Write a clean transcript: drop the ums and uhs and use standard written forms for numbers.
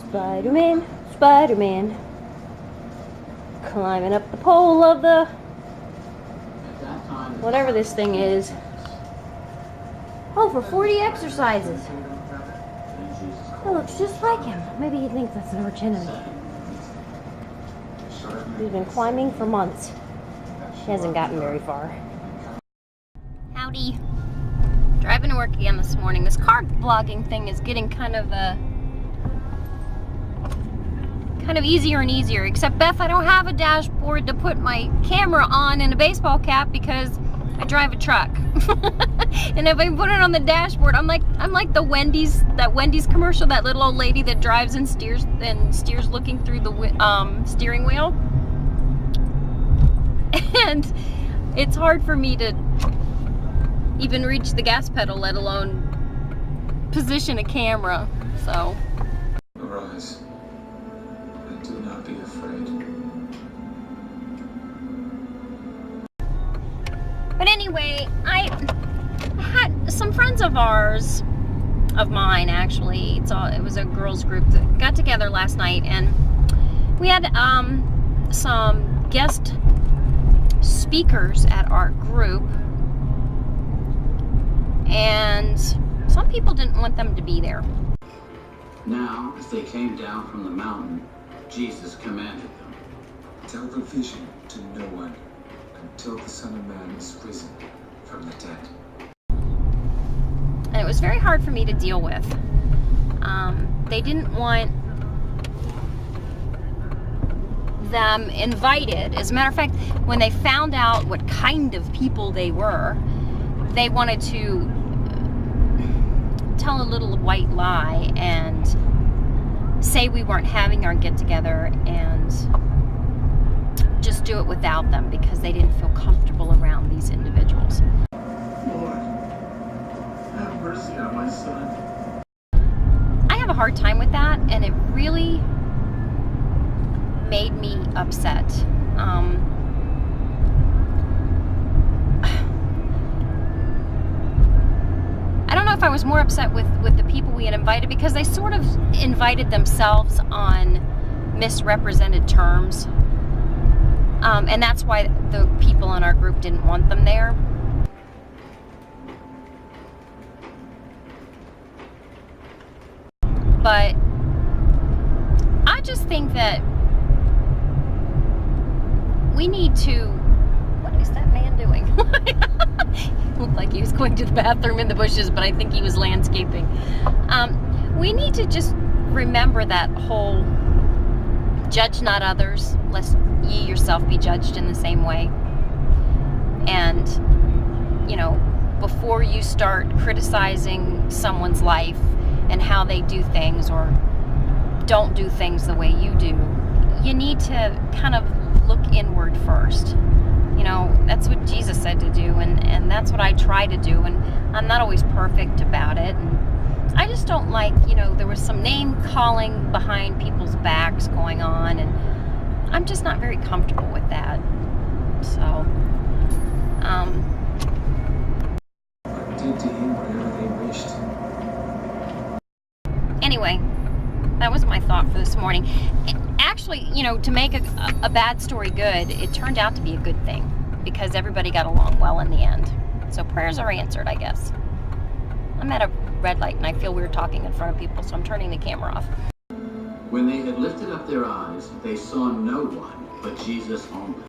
Spider-Man, Spider-Man. Climbing up the pole of the... whatever this thing is. Oh, for 40 exercises. That looks just like him. Maybe he thinks that's an arch enemy. He's been climbing for months. He hasn't gotten very far. Howdy. Driving to work again this morning. This car vlogging thing is getting kind of easier and easier. Except, Beth, I don't have a dashboard to put my camera on in a baseball cap because I drive a truck. And if I put it on the dashboard, I'm like the Wendy's commercial, that little old lady that drives and steers looking through the steering wheel. And it's hard for me to even reach the gas pedal, let alone position a camera. So arise and do not be afraid. But anyway, I had some friends of mine actually. It was a girls group that got together last night, and we had some guest speakers at our group, and some people didn't want them to be there. Now, as they came down from the mountain, Jesus commanded them, Tell the vision to no one until the Son of Man is risen from the dead. And it was very hard for me to deal with. They didn't want them invited. As a matter of fact, when they found out what kind of people they were, they wanted to tell a little white lie and say we weren't having our get-together and just do it without them because they didn't feel comfortable around these individuals. Lord, have mercy on my son. I have a hard time with that, and it really made me upset. I don't know if I was more upset with the people we had invited because they sort of invited themselves on misrepresented terms. And that's why the people in our group didn't want them there. But I just think that we need to... What is that man doing? Looked like he was going to the bathroom in the bushes, but I think he was landscaping. We need to just remember that whole judge not others, lest ye yourself be judged in the same way. And, before you start criticizing someone's life and how they do things or don't do things the way you do, you need to kind of look inward first. That's what Jesus said to do, and that's what I try to do, and I'm not always perfect about it. And I just don't like, there was some name calling behind people's backs going on, and I'm just not very comfortable with that. So, Did to him whatever they wished. Anyway, that was my thought for this morning. Actually, to make a bad story good, it turned out to be a good thing because everybody got along well in the end. So prayers are answered, I guess. I'm at a red light and I feel weird talking in front of people, so I'm turning the camera off. When they had lifted up their eyes, they saw no one but Jesus only.